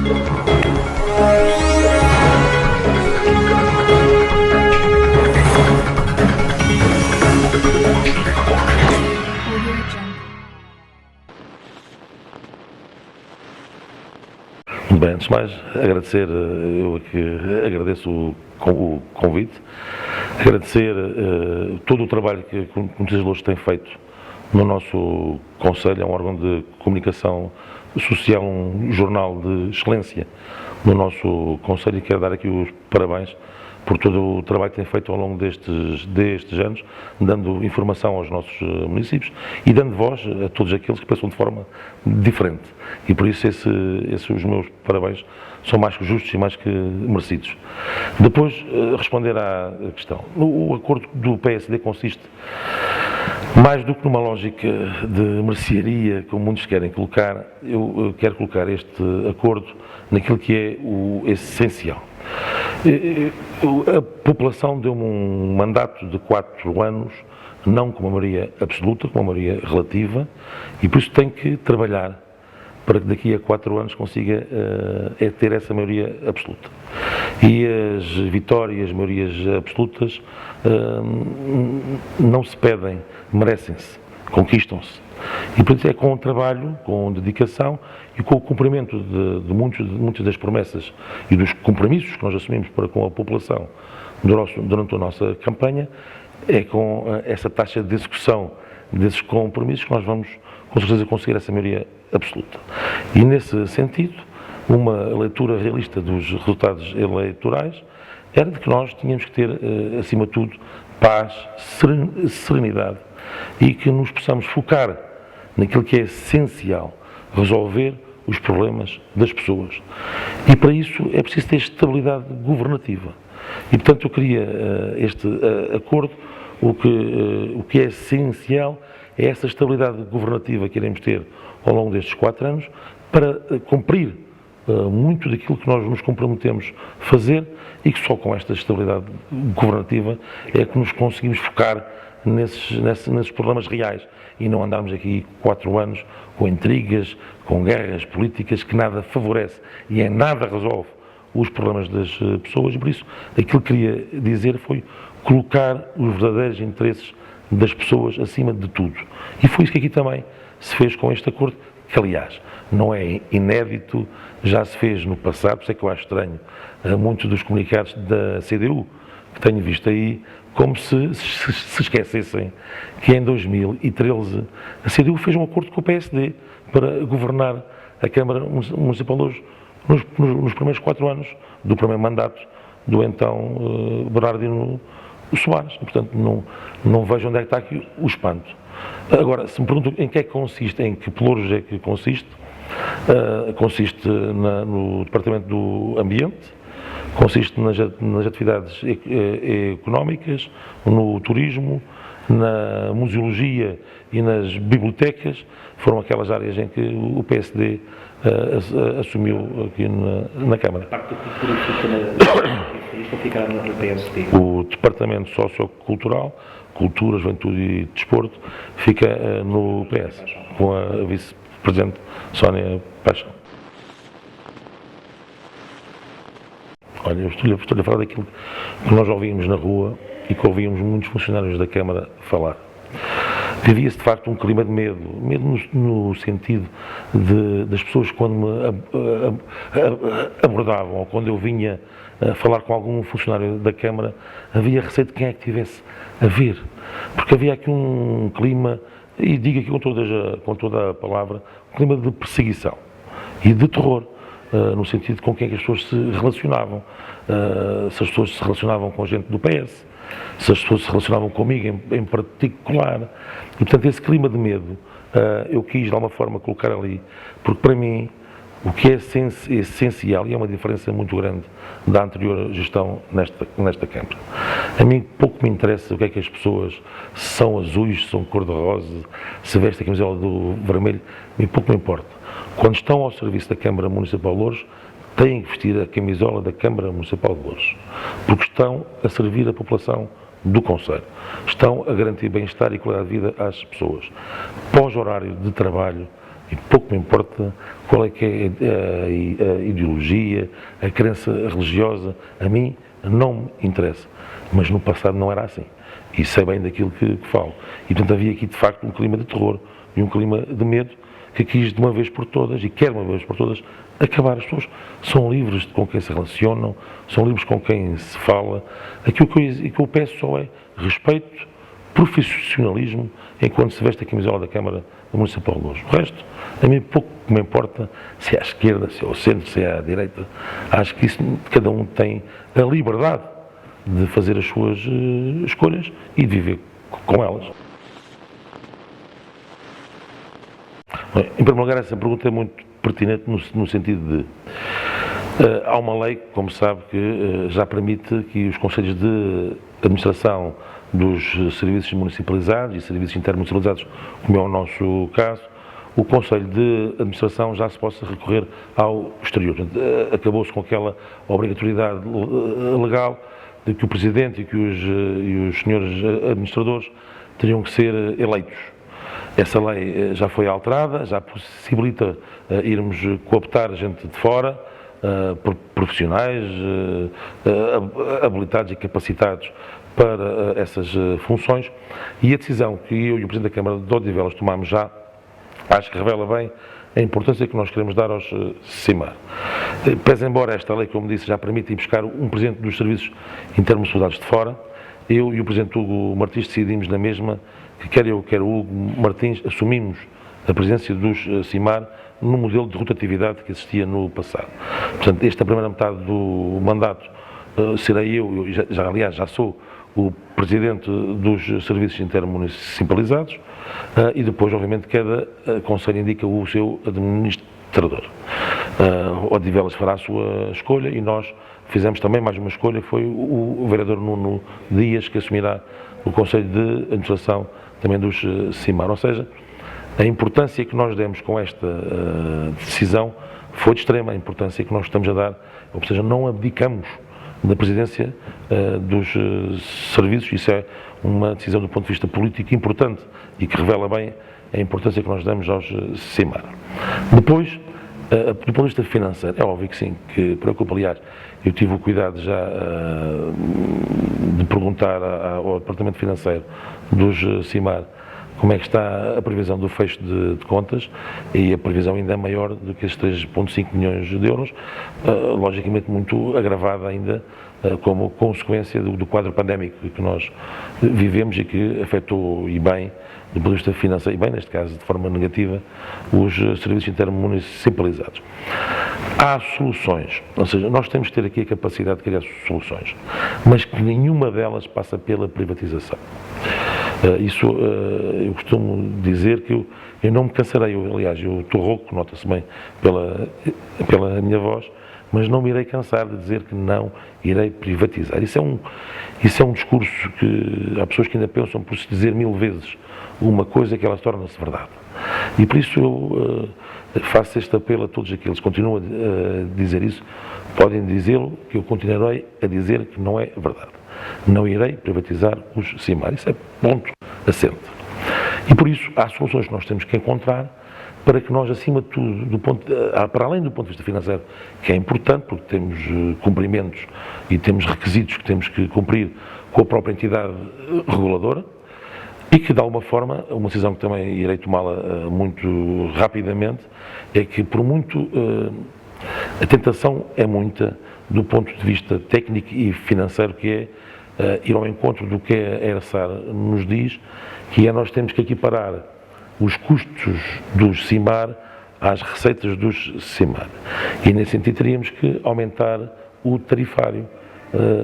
Bem, antes de mais, agradecer, eu aqui agradeço o convite, agradecer todo o trabalho que o Notícias de Loures tem feito no nosso Conselho. É um órgão de comunicação social, um jornal de excelência no nosso Conselho, e quero dar aqui os parabéns por todo o trabalho que tem feito ao longo destes anos, dando informação aos nossos municípios e dando voz a todos aqueles que pensam de forma diferente. E por isso os meus parabéns são mais que justos e mais que merecidos. Depois, responder à questão. O acordo do PSD consiste, mais do que numa lógica de mercearia, como muitos querem colocar, eu quero colocar este acordo naquilo que é o essencial. A população deu-me um mandato de 4 anos, não com uma maioria absoluta, com uma maioria relativa, e por isso tem que trabalhar para que daqui a 4 anos consiga ter essa maioria absoluta. E as vitórias, as maiorias absolutas não se pedem, merecem-se, conquistam-se. E por isso é com trabalho, com dedicação e com o cumprimento de muitas das promessas e dos compromissos que nós assumimos para com a população durante a nossa campanha, é com essa taxa de execução desses compromissos que nós vamos, com certeza, conseguir essa maioria absoluta. E nesse sentido, uma leitura realista dos resultados eleitorais era de que nós tínhamos que ter, acima de tudo, paz, serenidade, e que nos possamos focar naquilo que é essencial, resolver os problemas das pessoas. E para isso é preciso ter estabilidade governativa. E portanto eu queria este acordo, o que é essencial é essa estabilidade governativa que iremos ter ao longo destes 4 anos para cumprir muito daquilo que nós nos comprometemos a fazer, e que só com esta estabilidade governativa é que nos conseguimos focar nesses problemas reais e não andarmos aqui 4 anos com intrigas, com guerras políticas que nada favorece e em nada resolve os problemas das pessoas. E por isso aquilo que queria dizer foi colocar os verdadeiros interesses das pessoas acima de tudo. E foi isso que aqui também se fez com este acordo, que aliás não é inédito, já se fez no passado. Por isso é que eu acho estranho muitos dos comunicados da CDU que tenho visto aí, como se esquecessem que em 2013 a CDU fez um acordo com o PSD para governar a Câmara Municipal de Loures nos primeiros 4 anos do primeiro mandato do então Bernardino Soares. Portanto, não vejo onde é que está aqui o espanto. Agora, se me perguntam em que é que consiste, em que pelouros é que consiste, consiste no Departamento do Ambiente, consiste nas atividades económicas, no turismo, na museologia e nas bibliotecas. Foram aquelas áreas em que o PSD assumiu aqui na Câmara. A parte da cultura fica no PSD. O Departamento Sociocultural, Cultura, Juventude e Desporto, fica no PS, com a Vice-Presidente Sónia Paixão. Olha, eu estou-lhe a falar daquilo que nós ouvimos na rua e que ouvimos muitos funcionários da Câmara falar. Vivia-se de facto um clima de medo no sentido das pessoas, quando me abordavam, ou quando eu vinha a falar com algum funcionário da Câmara, havia receio de quem é que tivesse a ver, porque havia aqui um clima, e digo aqui com toda a palavra, um clima de perseguição e de terror, no sentido com quem é que as pessoas se relacionavam, se as pessoas se relacionavam com a gente do PS, se as pessoas se relacionavam comigo em particular. E portanto esse clima de medo eu quis de alguma forma colocar ali, porque para mim o que é essencial, e é uma diferença muito grande da anterior gestão nesta Câmara, a mim pouco me interessa o que é que as pessoas, se são azuis, se são cor-de-rosa, se vestem a camisola do vermelho, pouco me importa. Quando estão ao serviço da Câmara Municipal de Loures, têm que vestir a camisola da Câmara Municipal de Loures, porque estão a servir a população do Concelho, estão a garantir bem-estar e qualidade de vida às pessoas. Pós-horário de trabalho, e pouco me importa qual é que é a ideologia, a crença religiosa, a mim não me interessa. Mas no passado não era assim. E sei bem daquilo que falo. E portanto havia aqui de facto um clima de terror e um clima de medo que quis de uma vez por todas, e quer uma vez por todas, acabar. As pessoas são livres com quem se relacionam, são livres com quem se fala. Aquilo que eu peço só é respeito, profissionalismo, enquanto se veste a camisola da Câmara do Municipal de Loures. O resto, a mim pouco me importa se é à esquerda, se é ao centro, se é à direita. Acho que isso, cada um tem a liberdade de fazer as suas escolhas e de viver com elas. Bem, em primeiro lugar, essa pergunta é muito pertinente no sentido de há uma lei, como sabe, que já permite que os conselhos de administração dos serviços municipalizados e serviços intermunicipalizados, como é o nosso caso, o Conselho de Administração já se possa recorrer ao exterior. Acabou-se com aquela obrigatoriedade legal de que o Presidente e que os senhores administradores teriam que ser eleitos. Essa lei já foi alterada, já possibilita irmos cooptar gente de fora, profissionais, habilitados e capacitados para essas funções, e a decisão que eu e o Presidente da Câmara de Odivelas tomámos já, acho que revela bem a importância que nós queremos dar aos CIMAR. Pese embora esta lei, como disse, já permite ir buscar um Presidente dos Serviços Intermunicipalizados de fora, eu e o Presidente Hugo Martins decidimos na mesma que quer eu, quer o Hugo Martins, assumimos a presidência dos CIMAR no modelo de rotatividade que existia no passado. Portanto, esta primeira metade do mandato serei eu aliás, já sou o Presidente dos Serviços Intermunicipalizados e depois, obviamente, cada Conselho indica o seu administrador. Odivelas fará a sua escolha e nós fizemos também mais uma escolha, foi o vereador Nuno Dias, que assumirá o Conselho de Administração também dos CIMAR. Ou seja, a importância que nós demos com esta decisão foi de extrema, a importância que nós estamos a dar, ou seja, não abdicamos da presidência dos serviços. Isso é uma decisão do ponto de vista político importante e que revela bem a importância que nós damos aos CIMAR. Depois, do ponto de vista financeiro, é óbvio que sim, que preocupa. Aliás, eu tive o cuidado já de perguntar ao Departamento Financeiro dos CIMAR como é que está a previsão do fecho de contas, e a previsão ainda é maior do que esses 3,5 milhões de euros, logicamente muito agravada ainda como consequência do quadro pandémico que nós vivemos e que afetou, e bem, do ponto de vista financeiro, e bem, neste caso, de forma negativa, os serviços intermunicipalizados. Há soluções, ou seja, nós temos que ter aqui a capacidade de criar soluções, mas que nenhuma delas passa pela privatização. Isso eu costumo dizer que eu não me cansarei, aliás, eu estou rouco, nota-se bem pela minha voz, mas não me irei cansar de dizer que não irei privatizar. Isso é um discurso que há pessoas que ainda pensam por se dizer 1000 vezes uma coisa que ela torna-se verdade. E por isso eu faço este apelo a todos aqueles que continuam a dizer isso, podem dizê-lo, que eu continuarei a dizer que não é verdade. Não irei privatizar os CIMAR. Isso é ponto assente. E por isso há soluções que nós temos que encontrar para que nós, acima de tudo, para além do ponto de vista financeiro, que é importante, porque temos cumprimentos e temos requisitos que temos que cumprir com a própria entidade reguladora, e que, de alguma forma, uma decisão que também irei tomá-la muito rapidamente, é que, por muito, a tentação é muita, do ponto de vista técnico e financeiro, que é ir ao encontro do que a ERSAR nos diz, que é nós temos que equiparar os custos dos CIMAR às receitas dos CIMAR. E, nesse sentido, teríamos que aumentar o tarifário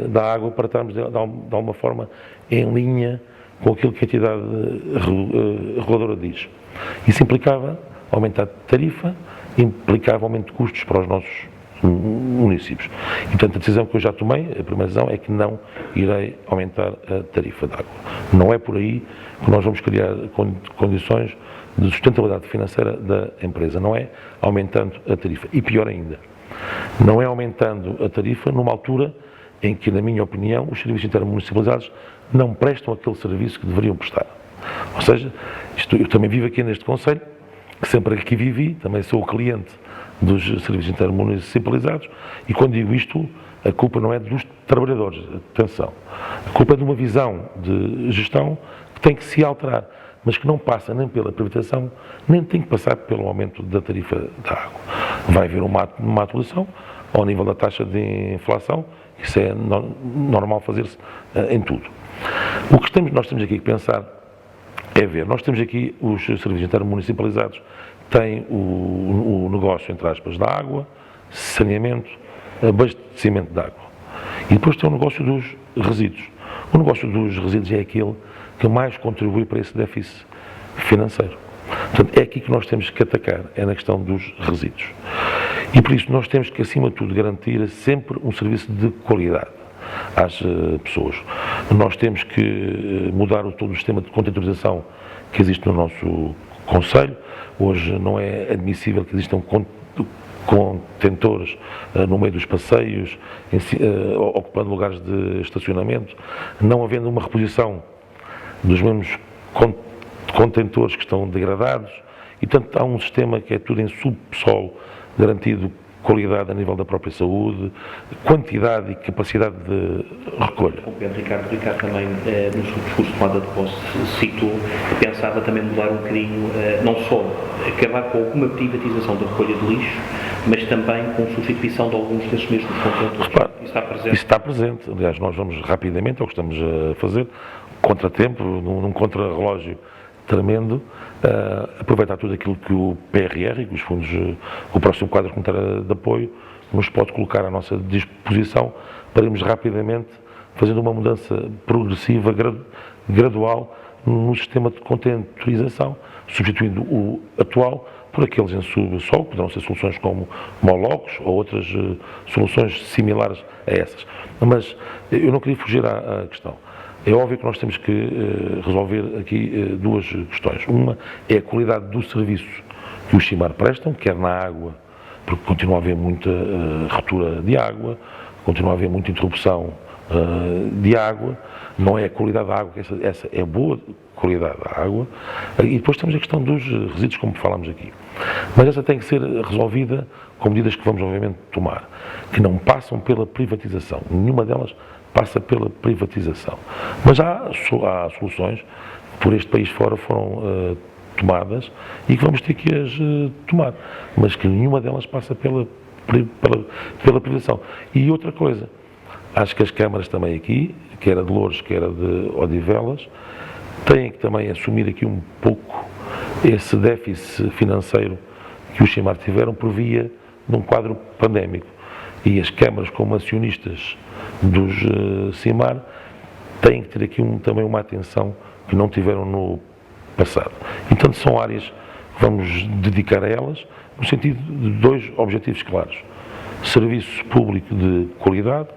da água para estarmos, de alguma forma, em linha com aquilo que a entidade reguladora diz. Isso implicava aumentar a tarifa, implicava aumento de custos para os nossos municípios. E, portanto, a decisão que eu já tomei, a primeira decisão, é que não irei aumentar a tarifa de água. Não é por aí que nós vamos criar condições de sustentabilidade financeira da empresa. Não é aumentando a tarifa. E pior ainda, não é aumentando a tarifa numa altura em que, na minha opinião, os serviços intermunicipalizados não prestam aquele serviço que deveriam prestar. Ou seja, eu também vivo aqui neste Conselho que sempre aqui vivi, também sou cliente dos serviços intermunicipalizados, e quando digo isto, a culpa não é dos trabalhadores, atenção, a culpa é de uma visão de gestão que tem que se alterar, mas que não passa nem pela privatização, nem tem que passar pelo aumento da tarifa da água. Vai haver uma atualização ao nível da taxa de inflação, isso é normal fazer-se em tudo. O que nós temos aqui que pensar é ver, nós temos aqui os serviços intermunicipalizados, têm o negócio, entre aspas, da água, saneamento, abastecimento de água. E depois tem o negócio dos resíduos. O negócio dos resíduos é aquele que mais contribui para esse déficit financeiro. Portanto, é aqui que nós temos que atacar, é na questão dos resíduos. E por isso nós temos que, acima de tudo, garantir sempre um serviço de qualidade às pessoas. Nós temos que mudar todo o sistema de contentorização que existe no nosso Conselho. Hoje não é admissível que existam contentores no meio dos passeios, ocupando lugares de estacionamento, não havendo uma reposição dos mesmos contentores que estão degradados, e portanto há um sistema que é tudo em subsolo, garantido qualidade a nível da própria saúde, quantidade e capacidade de recolha. O Pedro Ricardo também, no seu discurso de tomada de posse, citou que pensava também mudar um bocadinho, não só acabar com alguma privatização da recolha de lixo, mas também com substituição de alguns desses mesmos contentores. Repare, Isso está presente? Isso está presente. Aliás, nós vamos rapidamente, é o que estamos a fazer, contratempo, num contrarrelógio tremendo, aproveitar tudo aquilo que o PRR e que os fundos, o próximo quadro comunitário de apoio, nos pode colocar à nossa disposição para irmos rapidamente fazendo uma mudança progressiva, gradual, no sistema de contentorização, substituindo o atual por aqueles em subsolo, poderão ser soluções como molocos ou outras soluções similares a essas. Mas eu não queria fugir à questão. É óbvio que nós temos que resolver aqui duas questões. Uma é a qualidade do serviço que os CIMAR prestam, quer na água, porque continua a haver muita ruptura de água, continua a haver muita interrupção de água, não é a qualidade da água, essa é a boa qualidade da água, e depois temos a questão dos resíduos, como falámos aqui. Mas essa tem que ser resolvida com medidas que vamos, obviamente, tomar, que não passam pela privatização. Nenhuma delas passa pela privatização. Mas há soluções que por este país fora foram tomadas e que vamos ter que as tomar, mas que nenhuma delas passa pela privatização. E outra coisa, acho que as câmaras também aqui, quer a de Loures, quer a de Odivelas, têm que também assumir aqui um pouco esse déficit financeiro que os CIMAR tiveram por via de um quadro pandémico. E as câmaras, como acionistas dos CIMAR, têm que ter aqui também uma atenção que não tiveram no passado. E, portanto, são áreas que vamos dedicar a elas, no sentido de dois objetivos claros: serviço público de qualidade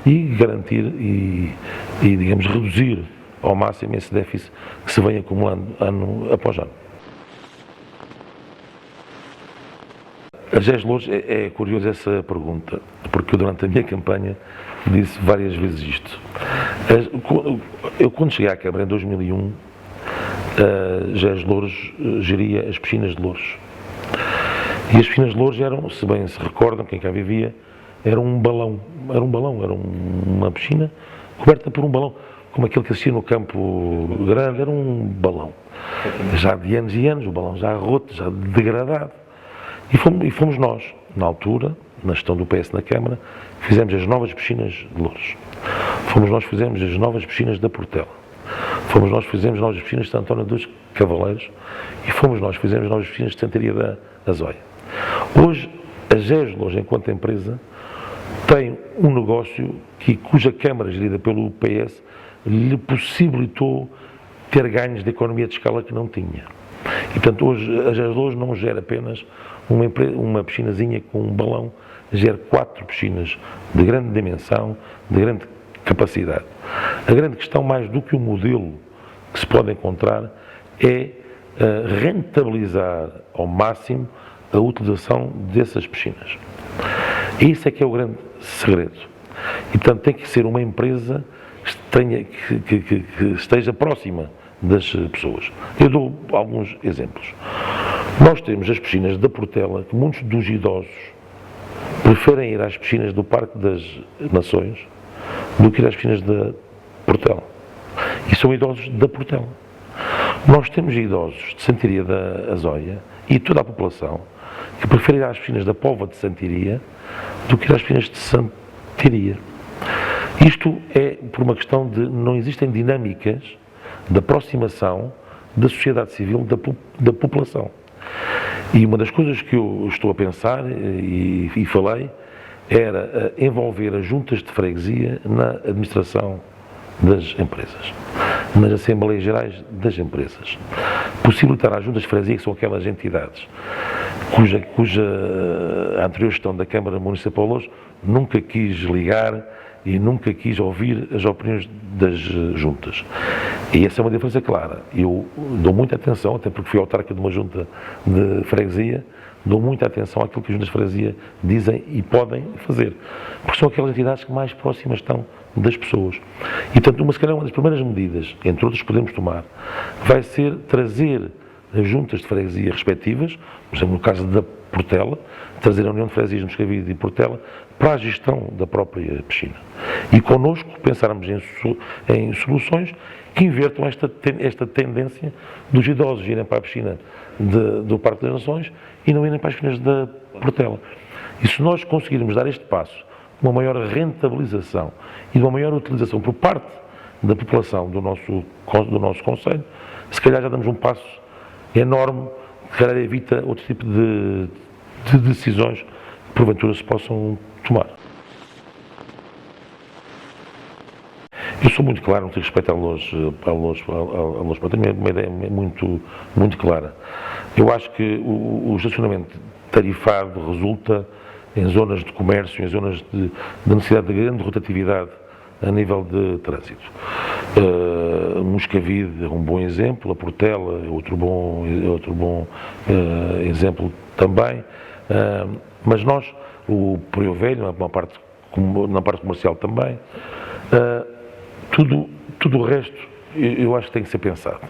e garantir e digamos, reduzir ao máximo esse déficit que se vem acumulando ano após ano. A GES Loures, é curioso essa pergunta, porque eu durante a minha campanha disse várias vezes isto. Eu quando cheguei à Câmara em 2001, a GES Loures geria as piscinas de Loures. E as piscinas de Loures eram, se bem se recordam, quem cá vivia, era um balão, era uma piscina coberta por um balão, como aquele que assistia no Campo Grande, era um balão. Já de anos e anos, o balão já roto, já degradado. E fomos nós, na altura, na gestão do PS na Câmara, que fizemos as novas piscinas de Loures. Fomos nós que fizemos as novas piscinas da Portela. Fomos nós que fizemos as novas piscinas de Santo António dos Cavaleiros. E fomos nós que fizemos as novas piscinas de Santaria da Azóia. Hoje, a GES Loures, enquanto empresa, tem um negócio cuja Câmara, gerida pelo PS, lhe possibilitou ter ganhos de economia de escala que não tinha. E, portanto, hoje a GES Loures não gera apenas uma piscinazinha com um balão, gera 4 piscinas de grande dimensão, de grande capacidade. A grande questão, mais do que o modelo que se pode encontrar, é rentabilizar ao máximo a utilização dessas piscinas. E isso é que é o grande segredo. E, portanto, tem que ser uma empresa que esteja próxima das pessoas. Eu dou alguns exemplos. Nós temos as piscinas da Portela, que muitos dos idosos preferem ir às piscinas do Parque das Nações do que ir às piscinas da Portela. E são idosos da Portela. Nós temos idosos de Santiria da Azóia e toda a população que prefere ir às piscinas da Póvoa de Santiria do que ir às piscinas de Santiria. Isto é por uma questão de não existem dinâmicas de aproximação da sociedade civil da população. E uma das coisas que eu estou a pensar e falei era envolver as juntas de freguesia na administração das empresas, nas Assembleias Gerais das empresas. Possibilitar às juntas de freguesia, que são aquelas entidades cuja a anterior gestão da Câmara Municipal de Louros nunca quis ligar e nunca quis ouvir as opiniões das juntas. E essa é uma diferença clara. Eu dou muita atenção, até porque fui autarca de uma junta de freguesia, dou muita atenção àquilo que as juntas de freguesia dizem e podem fazer, porque são aquelas entidades que mais próximas estão das pessoas. E, portanto, se calhar uma das primeiras medidas, entre outras que podemos tomar, vai ser trazer as juntas de freguesia respectivas, por exemplo, no caso da Portela, trazer a União de Freguesias de Moscavide e Portela para a gestão da própria piscina. E connosco pensarmos em soluções que invertam esta tendência dos idosos irem para a piscina do Parque das Nações e não irem para as piscinas da Portela. E se nós conseguirmos dar este passo, uma maior rentabilização e de uma maior utilização por parte da população do nosso concelho, se calhar já damos um passo enorme, que calhar evita outro tipo de decisões que porventura se possam tomar. Eu sou muito claro no que diz respeito à Louros, tenho uma ideia muito clara. Eu acho que o estacionamento tarifado resulta em zonas de comércio, em zonas de necessidade de grande rotatividade a nível de trânsito. Moscavide é um bom exemplo, a Portela é outro bom exemplo também, mas nós, o Porio Velho, na parte comercial também, tudo o resto eu acho que tem que ser pensado.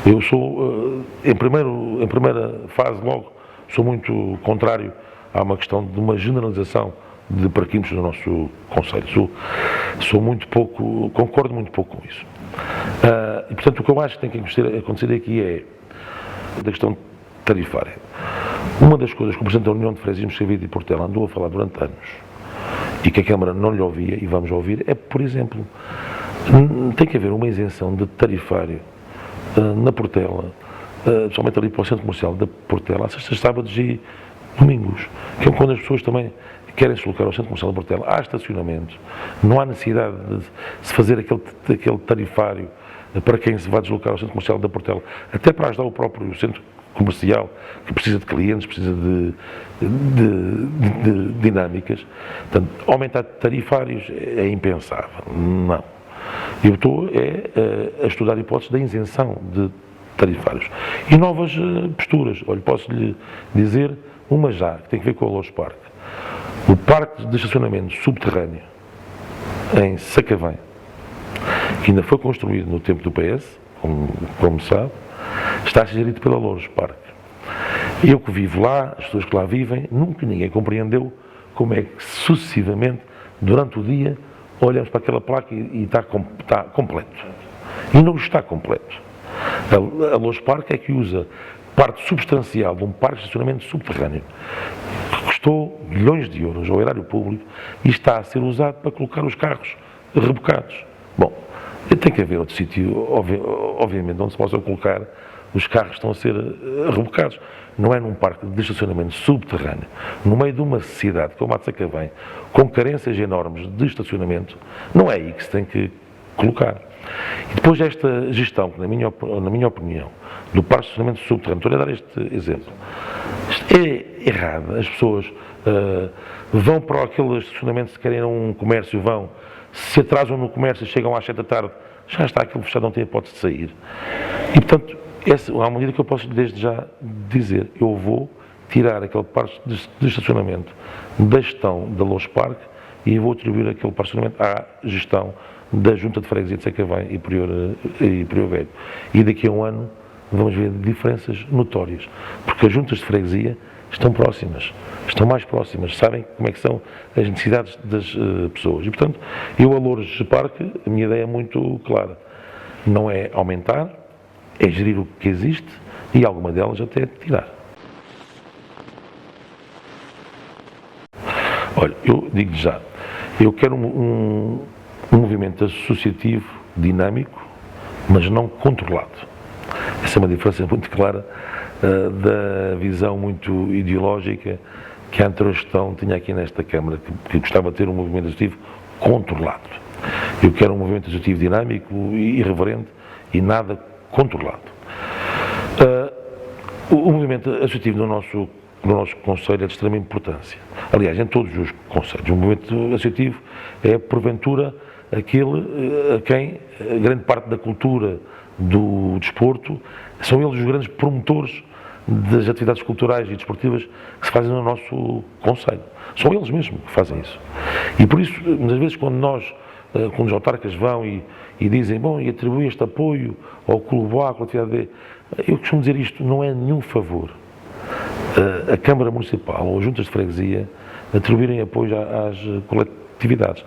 Eu sou, em primeira fase logo, sou muito contrário a uma questão de uma generalização de parquímetros no nosso concelho. Concordo muito pouco com isso. E, portanto, o que eu acho que tem que acontecer aqui é da questão tarifária. Uma das coisas que o Presidente da União de Freguesias de Moscavide e Portela andou a falar durante anos e que a Câmara não lhe ouvia, e vamos ouvir, é, por exemplo, tem que haver uma isenção de tarifário na Portela, somente ali para o centro comercial da Portela, às sextas, sábados e domingos, que é quando as pessoas também querem se deslocar ao centro comercial da Portela. Há estacionamento, não há necessidade de se fazer aquele tarifário para quem se vai deslocar ao centro comercial da Portela, até para ajudar o próprio centro comercial, que precisa de clientes, precisa de dinâmicas. Portanto, aumentar tarifários é impensável. Não. Eu estou a estudar hipóteses da isenção de tarifários. E novas posturas. Olha, posso-lhe dizer uma já, que tem a ver com o Louros Parque. O parque de estacionamento subterrâneo em Sacavém, que ainda foi construído no tempo do PS, como sabe, está a ser gerido pela Louros Parque. Eu que vivo lá, as pessoas que lá vivem, nunca ninguém compreendeu como é que sucessivamente, durante o dia, olhamos para aquela placa e está completo. E não está completo. A Louros Parque é que usa parte substancial de um parque de estacionamento subterrâneo, que custou milhões de euros ao erário público e está a ser usado para colocar os carros rebocados. Bom, tem que haver outro sítio, obviamente, onde se possam colocar os carros que estão a ser rebocados. Não é num parque de estacionamento subterrâneo, no meio de uma cidade como a de Sacavém, com carências enormes de estacionamento, não é aí que se tem que colocar. E depois desta gestão, que na minha opinião, do parque de estacionamento subterrâneo, estou a dar este exemplo, é errado. As pessoas vão para aquele estacionamento, se querem ir a um comércio, vão, se atrasam no comércio, chegam às 7 da tarde, já está aquilo fechado, não tem hipótese de sair. E, portanto, essa é uma medida que eu posso desde já dizer. Eu vou tirar aquele parque de estacionamento da gestão da Louros Parque e vou atribuir aquele parque de estacionamento à gestão da Junta de Freguesia de Sacavém e Porio Velho. E daqui a um ano vamos ver diferenças notórias, porque as juntas de freguesia estão próximas, estão mais próximas, sabem como é que são as necessidades das pessoas. E, portanto, eu a Loures Parque, a minha ideia é muito clara. Não é aumentar, é gerir o que existe e alguma delas até tirar. Olha, eu digo já, eu quero um movimento associativo dinâmico, mas não controlado. Essa é uma diferença muito clara da visão muito ideológica que a anterior gestão tinha aqui nesta Câmara, que gostava de ter um movimento associativo controlado. Eu quero um movimento associativo dinâmico e irreverente e nada controlado. O movimento associativo no nosso Conselho é de extrema importância. Aliás, em todos os Conselhos. O movimento associativo é, porventura, aquele a quem a grande parte da cultura, do desporto, são eles os grandes promotores das atividades culturais e desportivas que se fazem no nosso Conselho. São eles mesmos que fazem isso. E por isso, muitas vezes, quando os autarcas vão e dizem, bom, e atribuem este apoio ao Clube A, à coletividade B, eu costumo dizer isto, não é nenhum favor a Câmara Municipal ou as juntas de freguesia atribuírem apoio às coletividades.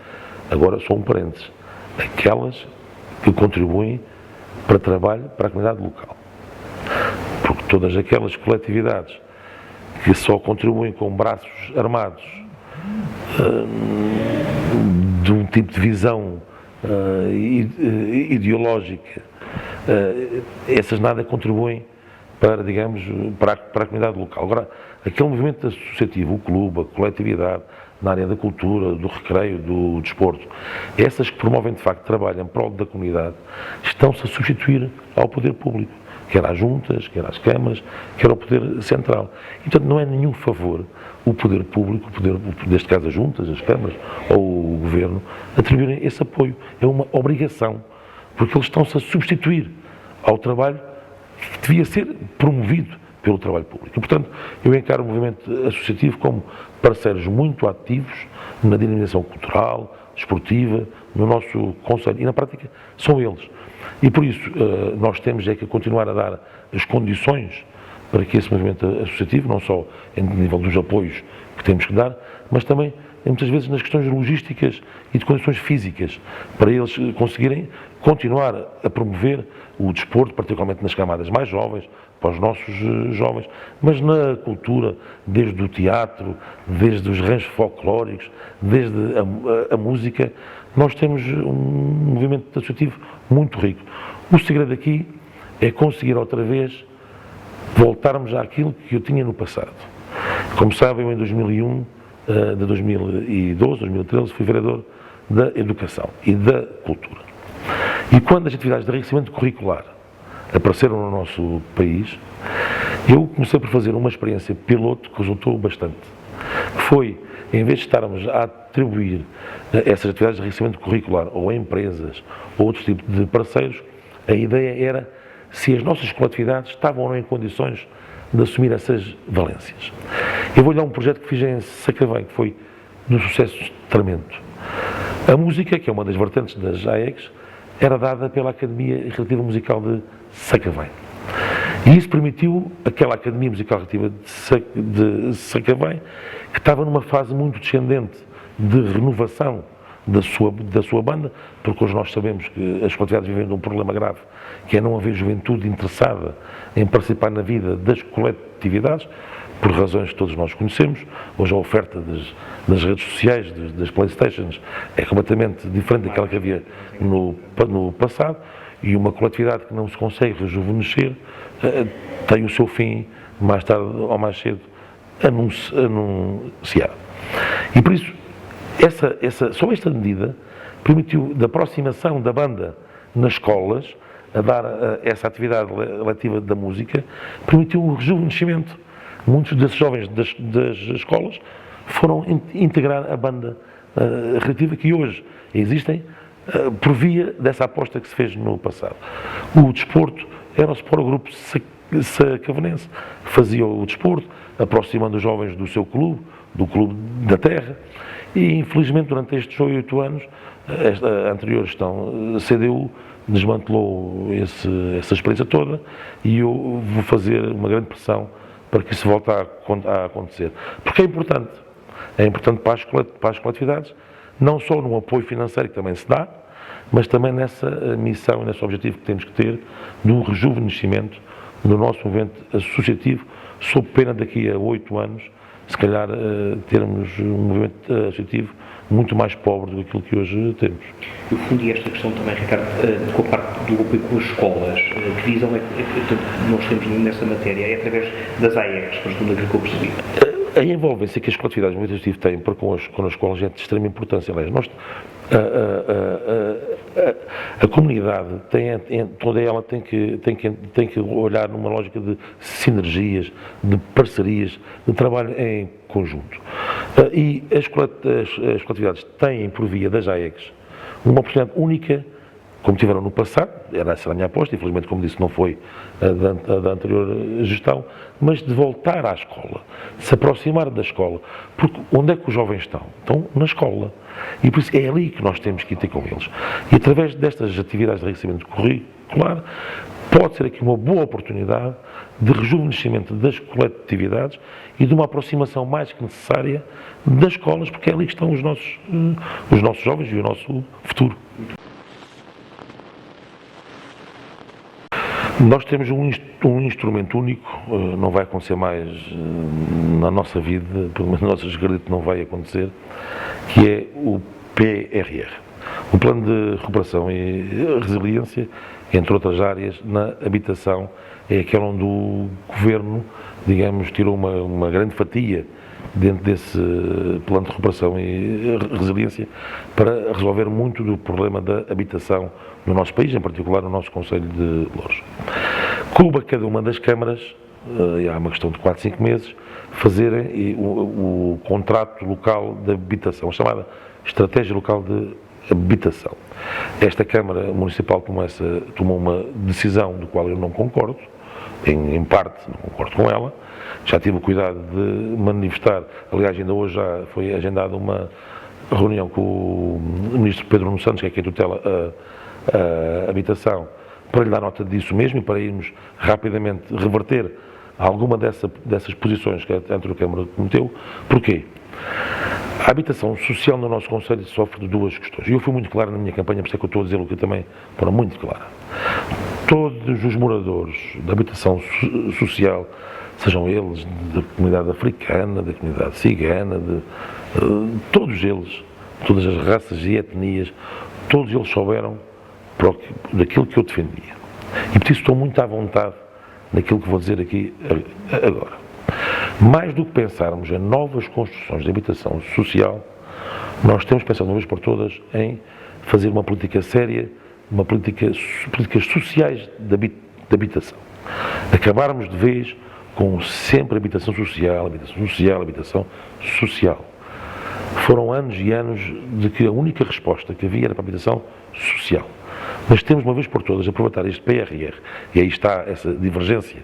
Agora, só um parênteses, aquelas que contribuem para trabalho para a comunidade local. Porque todas aquelas coletividades que só contribuem com braços armados de um tipo de visão ideológica, essas nada contribuem para, digamos, para a comunidade local. Agora, aquele movimento associativo, o clube, a coletividade, na área da cultura, do recreio, do desporto, essas que promovem, de facto, trabalho em prol da comunidade, estão-se a substituir ao poder público, quer às juntas, quer às câmaras, quer ao poder central. E, portanto, não é nenhum favor o poder público, neste caso as juntas, as câmaras ou o governo, atribuírem esse apoio. É uma obrigação, porque eles estão-se a substituir ao trabalho que devia ser promovido pelo trabalho público. E, portanto, eu encaro o movimento associativo como parceiros muito ativos na dinamização cultural, desportiva, no nosso Conselho. E, na prática, são eles. E, por isso, nós temos que continuar a dar as condições para que esse movimento associativo, não só em nível dos apoios que temos que dar, mas também, muitas vezes, nas questões logísticas e de condições físicas, para eles conseguirem continuar a promover o desporto, particularmente nas camadas mais jovens, para os nossos jovens, mas na cultura, desde o teatro, desde os ranchos folclóricos, desde a música, nós temos um movimento associativo muito rico. O segredo aqui é conseguir outra vez voltarmos àquilo que eu tinha no passado. Como sabem, eu em 2001, de 2012, 2013, fui vereador da Educação e da Cultura. E quando as atividades de enriquecimento curricular apareceram no nosso país, eu comecei por fazer uma experiência piloto que resultou bastante. Foi, em vez de estarmos a atribuir essas atividades de enriquecimento curricular ou a empresas ou outros tipos de parceiros, a ideia era se as nossas coletividades estavam ou não em condições de assumir essas valências. Eu vou-lhe dar um projeto que fiz em Sacavém, que foi de um sucesso tremendo. A música, que é uma das vertentes das AECs, era dada pela Academia Recreativa Musical de Sacavém. E isso permitiu aquela Academia Musical Recreativa de Sacavém, que estava numa fase muito descendente de renovação da sua banda, porque hoje nós sabemos que as coletividades vivem de um problema grave, que é não haver juventude interessada em participar na vida das coletividades, por razões que todos nós conhecemos. Hoje a oferta das redes sociais, das Playstations, é completamente diferente daquela que havia no passado, e uma coletividade que não se consegue rejuvenescer tem o seu fim, mais tarde ou mais cedo, anunciado. E por isso, só esta medida permitiu, da aproximação da banda nas escolas, a dar essa atividade letiva da música, permitiu o rejuvenescimento. Muitos desses jovens das escolas foram integrar a banda recreativa que hoje existem por via dessa aposta que se fez no passado. O desporto era-se para o grupo sacavenense, fazia o desporto, aproximando os jovens do seu clube, do clube da terra, e infelizmente durante estes 8 anos a anterior gestão CDU desmantelou essa experiência toda e eu vou fazer uma grande pressão para que isso volte a acontecer. Porque é importante para as coletividades, não só no apoio financeiro que também se dá, mas também nessa missão e nesse objetivo que temos que ter do rejuvenescimento do nosso movimento associativo, sob pena daqui a 8 anos, se calhar termos um movimento associativo muito mais pobre do que aquilo que hoje temos. Eu fundi esta questão também, Ricardo, com a parte do apoio com as escolas. Que visão é que nós temos nessa matéria? É através das AECs, para segundo aquilo que eu percebi. A envolvência que as coletividades do movimento associativo têm para com as escolas é de extrema importância. Aliás, a comunidade toda ela tem que olhar numa lógica de sinergias, de parcerias, de trabalho em conjunto. E as coletividades têm, por via das AECs, uma oportunidade única, como tiveram no passado, essa era a minha aposta, infelizmente, como disse, não foi a da anterior gestão, mas de voltar à escola, se aproximar da escola, porque onde é que os jovens estão? Estão na escola. E por isso é ali que nós temos que ir ter com eles. E através destas atividades de enriquecimento curricular, pode ser aqui uma boa oportunidade de rejuvenescimento das coletividades e de uma aproximação mais que necessária das escolas, porque é ali que estão os nossos jovens e o nosso futuro. Nós temos um instrumento único, não vai acontecer mais na nossa vida, pelo menos na nossa acredito que não vai acontecer, que é o PRR, o Plano de Recuperação e Resiliência, entre outras áreas, na habitação, é aquele onde o Governo, digamos, tirou uma grande fatia dentro desse Plano de Recuperação e Resiliência para resolver muito do problema da habitação no nosso país, em particular no nosso Concelho de Loures. Coube a cada uma das câmaras, há uma questão de 4, 5 meses, fazerem o contrato local de habitação, a chamada Estratégia Local de Habitação. Esta Câmara Municipal tomou uma decisão do qual eu não concordo, em parte não concordo com ela, já tive o cuidado de manifestar, aliás ainda hoje já foi agendada uma reunião com o Ministro Pedro Nuno Santos, que é quem tutela a habitação, para lhe dar nota disso mesmo e para irmos rapidamente reverter alguma dessas posições que a anterior Câmara cometeu. Porquê? A habitação social no nosso Concelho sofre de duas questões. E eu fui muito claro na minha campanha, por isso é que eu estou a dizer-lo aqui também, foram muito claro. Todos os moradores da habitação social, sejam eles da comunidade africana, da comunidade cigana, todos eles, todas as raças e etnias, todos eles souberam daquilo que eu defendia. E por isso estou muito à vontade naquilo que vou dizer aqui agora. Mais do que pensarmos em novas construções de habitação social, nós temos pensado uma vez por todas em fazer uma política séria, políticas sociais de habitação. Acabarmos de vez com sempre habitação social, habitação social, habitação social. Foram anos e anos de que a única resposta que havia era para a habitação social. Mas temos uma vez por todas aproveitar este PRR, e aí está essa divergência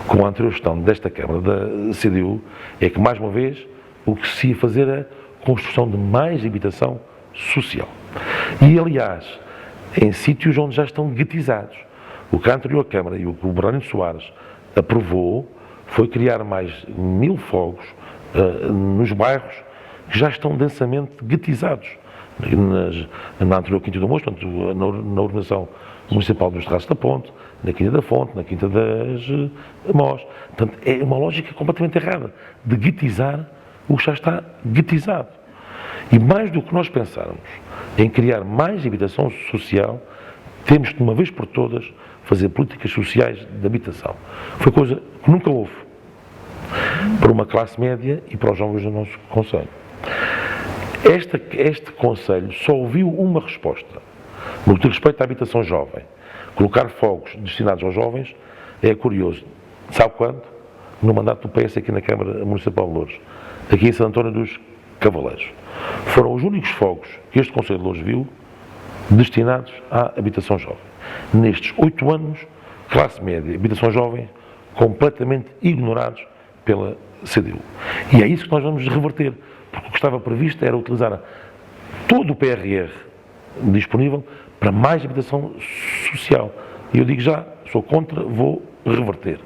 com a anterior gestão desta Câmara da CDU, é que mais uma vez o que se ia fazer é a construção de mais habitação social. E aliás, em sítios onde já estão guetizados. O que a anterior Câmara e o que o Bernardino Soares aprovou foi criar mais 1000 fogos nos bairros que já estão densamente guetizados. Na anterior Quinta do Mocho, portanto, na organização municipal dos Terraços da Ponte, na Quinta da Fonte, na Quinta das Mós. Portanto, é uma lógica completamente errada de guetizar o que já está guetizado. E mais do que nós pensarmos em criar mais habitação social, temos que, de uma vez por todas, fazer políticas sociais de habitação. Foi coisa que nunca houve para uma classe média e para os jovens do nosso Concelho. Este Concelho só ouviu uma resposta. No que diz respeito à habitação jovem, colocar fogos destinados aos jovens é curioso. Sabe quando? No mandato do PS aqui na Câmara Municipal de Loures, aqui em Santo António dos Cavaleiros. Foram os únicos fogos que este Concelho de Loures viu destinados à habitação jovem. Nestes 8 anos, classe média, habitação jovem, completamente ignorados pela CDU. E é isso que nós vamos reverter, porque o que estava previsto era utilizar todo o PRR disponível para mais habitação social. E eu digo já, sou contra, vou reverter.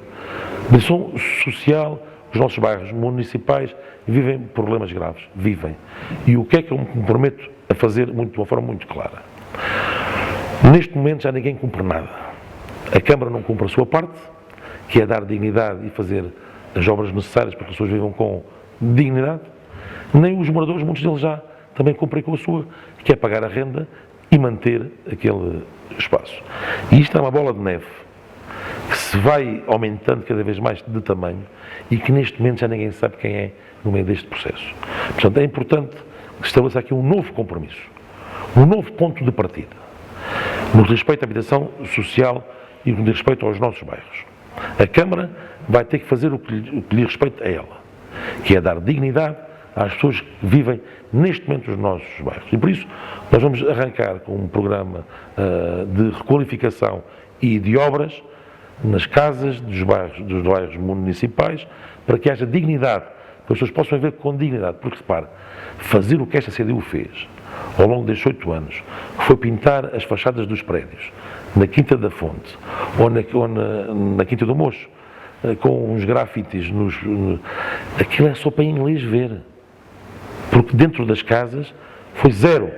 Habitação social, os nossos bairros municipais vivem problemas graves, vivem. E o que é que eu me comprometo a fazer de uma forma muito clara? Neste momento já ninguém cumpre nada. A Câmara não cumpre a sua parte, que é dar dignidade e fazer as obras necessárias para que as pessoas vivam com dignidade. Nem os moradores, muitos deles já também cumprem com a sua, que é pagar a renda e manter aquele espaço. E isto é uma bola de neve que se vai aumentando cada vez mais de tamanho e que neste momento já ninguém sabe quem é no meio deste processo. Portanto, é importante que se estabeleça aqui um novo compromisso, um novo ponto de partida, no respeito à habitação social e no respeito aos nossos bairros. A Câmara vai ter que fazer o que lhe respeita a ela, que é dar dignidade às pessoas que vivem neste momento nos nossos bairros. E por isso nós vamos arrancar com um programa de requalificação e de obras nas casas dos bairros municipais, para que haja dignidade, para que as pessoas possam viver com dignidade. Porque, repare, fazer o que esta CDU fez ao longo destes 8 anos, que foi pintar as fachadas dos prédios, na Quinta da Fonte, ou na Quinta do Mocho, com uns grafites, aquilo é só para inglês ver. Porque dentro das casas foi zero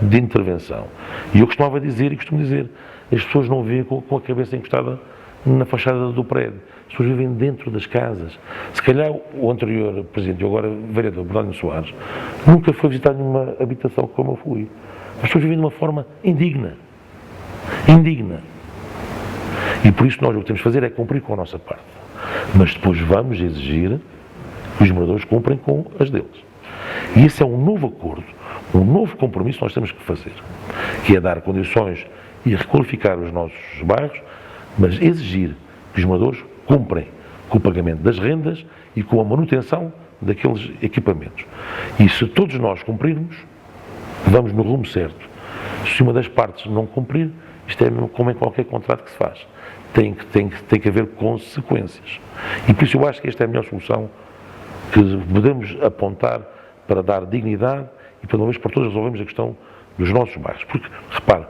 de intervenção. E eu costumava dizer, e costumo dizer, as pessoas não vivem com a cabeça encostada na fachada do prédio. As pessoas vivem dentro das casas. Se calhar o anterior presidente, e agora vereador, Bernardo Soares, nunca foi visitar nenhuma habitação como eu fui. As pessoas vivem de uma forma indigna. Indigna. E por isso nós o que temos de fazer é cumprir com a nossa parte. Mas depois vamos exigir que os moradores cumprem com as deles. E esse é um novo acordo, um novo compromisso que nós temos que fazer, que é dar condições e requalificar os nossos bairros, mas exigir que os moradores cumprem com o pagamento das rendas e com a manutenção daqueles equipamentos. E se todos nós cumprirmos, vamos no rumo certo. Se uma das partes não cumprir, isto é como em qualquer contrato que se faz. Tem que haver consequências. E por isso eu acho que esta é a melhor solução que podemos apontar para dar dignidade e para uma vez por todas resolvermos a questão dos nossos bairros. Porque, repare,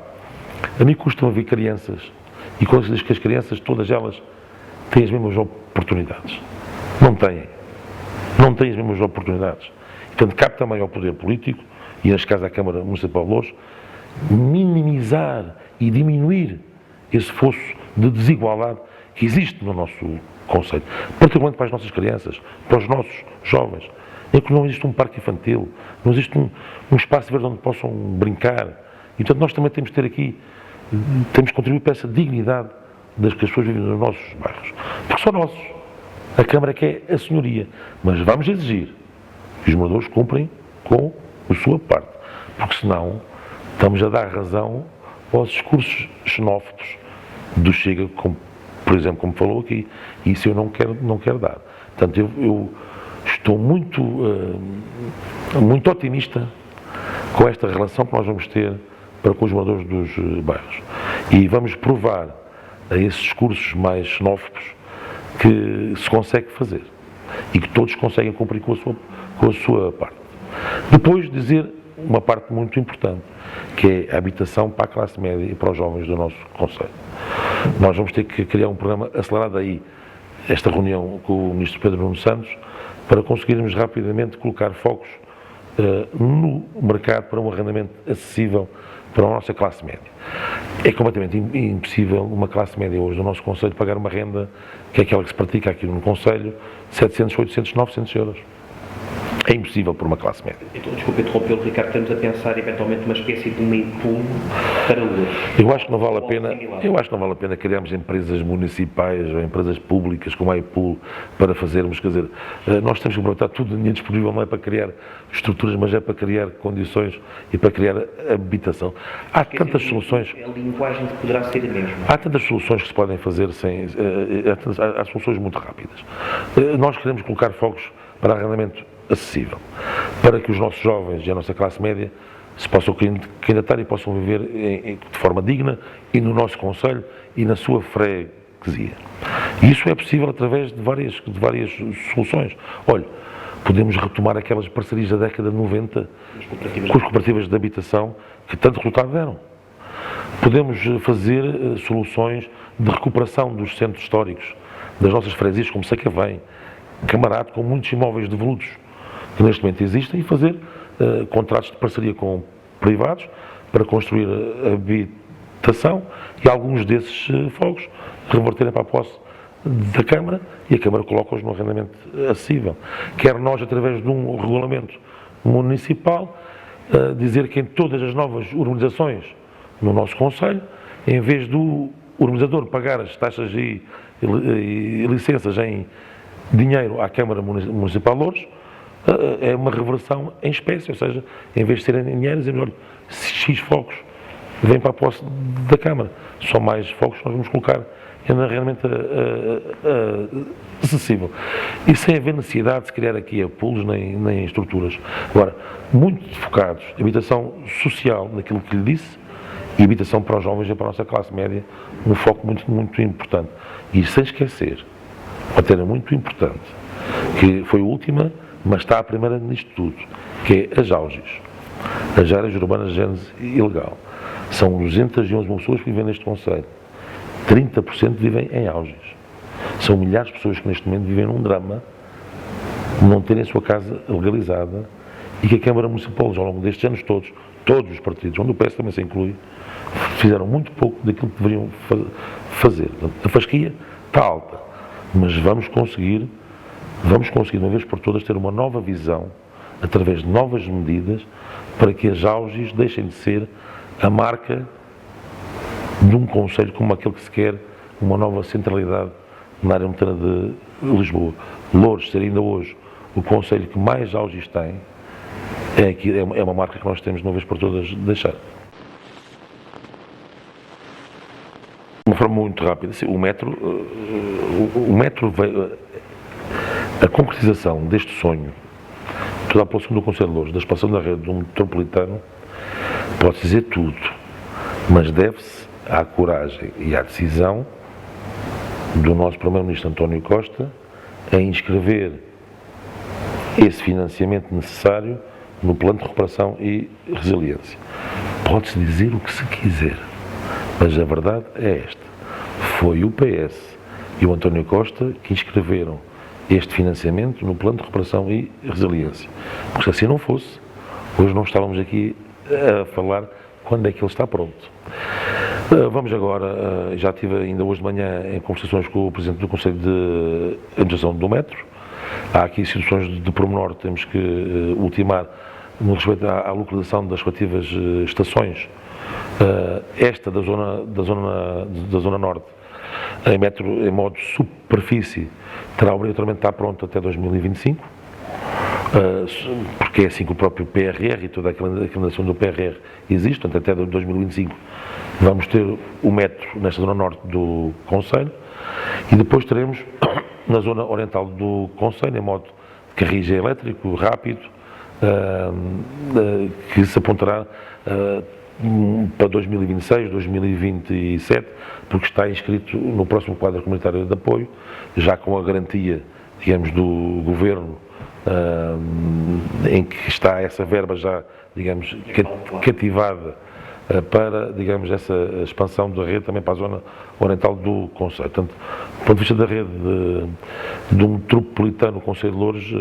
a mim custa-me ver crianças, e quando se diz que as crianças, todas elas, têm as mesmas oportunidades. Não têm. Não têm as mesmas oportunidades. Portanto, cabe também ao poder político, e neste caso à Câmara Municipal de Loures, minimizar e diminuir esse fosso de desigualdade que existe no nosso conceito, particularmente para as nossas crianças, para os nossos jovens, em que não existe um parque infantil, não existe um espaço verde onde possam brincar. E, portanto, nós também temos de ter aqui, temos de contribuir para essa dignidade das que as pessoas vivem nos nossos bairros. Porque são nossos. A Câmara quer a senhoria, mas vamos exigir que os moradores cumprem com a sua parte, porque senão estamos a dar razão aos discursos xenófobos do Chega, como, por exemplo, como falou aqui, e isso eu não quero dar. Portanto, eu estou muito otimista com esta relação que nós vamos ter para com os moradores dos bairros. E vamos provar a esses discursos mais xenófobos que se consegue fazer e que todos conseguem cumprir com a sua parte. Depois dizer uma parte muito importante, que é a habitação para a classe média e para os jovens do nosso concelho. Nós vamos ter que criar um programa acelerado aí, esta reunião com o Ministro Pedro Nuno Santos, para conseguirmos rapidamente colocar focos no mercado para um arrendamento acessível para a nossa classe média. É completamente impossível uma classe média hoje no nosso concelho pagar uma renda, que é aquela que se pratica aqui no concelho, 700, 800, 900 euros. É impossível por uma classe média. Então, desculpe interrompê-lo, Ricardo, estamos a pensar eventualmente uma espécie de um impulso para Loures. Eu acho que não vale a pena criarmos empresas municipais ou empresas públicas como a iPool para fazermos, quer dizer, nós temos que aproveitar tudo o dinheiro disponível, não é para criar estruturas, mas é para criar condições e para criar habitação. Há tantas soluções. A linguagem poderá ser a mesma. Há tantas soluções que se podem fazer há soluções muito rápidas. Nós queremos colocar focos para arrendamento acessível, para que os nossos jovens e a nossa classe média se possam candidatar e possam viver de forma digna e no nosso concelho e na sua freguesia. E isso é possível através de várias soluções. Olha, Podemos retomar aquelas parcerias da década de 90 com as cooperativas de habitação que tanto resultado deram. Podemos fazer soluções de recuperação dos centros históricos, das nossas freguesias, como Sacavém, Camarate, com muitos imóveis devolutos que neste momento existem, e fazer contratos de parceria com privados para construir habitação e alguns desses fogos reverterem para a posse da Câmara e a Câmara coloca-os no arrendamento acessível. Quer nós, através de um regulamento municipal, dizer que em todas as novas urbanizações no nosso concelho, em vez do urbanizador pagar as taxas e licenças em dinheiro à Câmara Municipal de Loures, é uma reversão em espécie, ou seja, em vez de serem em dinheiro, dizemos, olha, X fogos vêm para a posse da Câmara, só mais fogos nós vamos colocar em arrendamento acessível. E sem haver necessidade de se criar aqui apolos nem estruturas. Agora, muito focados, habitação social, naquilo que lhe disse, e habitação para os jovens e para a nossa classe média, um foco muito importante. E sem esquecer, uma matéria muito importante, que foi a última, mas está a primeira nisto tudo, que é as AUGIs, as áreas urbanas de gênese ilegal. São 211 pessoas que vivem neste concelho. 30% vivem em AUGIs. São milhares de pessoas que neste momento vivem num drama de não terem a sua casa legalizada e que a Câmara Municipal, ao longo destes anos todos os partidos, onde o PS também se inclui, fizeram muito pouco daquilo que deveriam fazer. A fasquia está alta, mas vamos conseguir, de uma vez por todas, ter uma nova visão, através de novas medidas, para que as AUGIs deixem de ser a marca de um concelho como aquele que se quer, uma nova centralidade na área metropolitana de Lisboa. Loures ser ainda hoje o concelho que mais AUGIs tem, é uma marca que nós temos de uma vez por todas de deixar. De uma forma muito rápida, o metro veio, a concretização deste sonho, toda a população do Concelho de Loures, da expansão da rede do metropolitano, pode-se dizer tudo, mas deve-se à coragem e à decisão do nosso Primeiro-Ministro António Costa em inscrever esse financiamento necessário no Plano de Recuperação e Resiliência. Pode-se dizer o que se quiser, mas a verdade é esta. Foi o PS e o António Costa que inscreveram este financiamento no Plano de Recuperação e Resiliência. Porque se assim não fosse, hoje não estávamos aqui a falar quando é que ele está pronto. Vamos agora, já estive ainda hoje de manhã em conversações com o Presidente do Conselho de Administração do Metro. Há aqui situações de pormenor que temos que ultimar no respeito à localização das respectivas estações. Esta da zona norte, em metro em modo superfície, terá obrigatoriamente de estar pronta até 2025, porque é assim que o próprio PRR e toda a calendação do PRR existe, portanto até 2025 vamos ter o metro nesta zona norte do concelho e depois teremos na zona oriental do concelho, em modo de carris elétrico, rápido, que se apontará para 2026, 2027, porque está inscrito no próximo quadro comunitário de apoio, já com a garantia, digamos, do Governo, em que está essa verba já, digamos, cativada para, digamos, essa expansão da rede também para a zona oriental do concelho. Portanto, do ponto de vista da rede do metropolitano Concelho de Loures,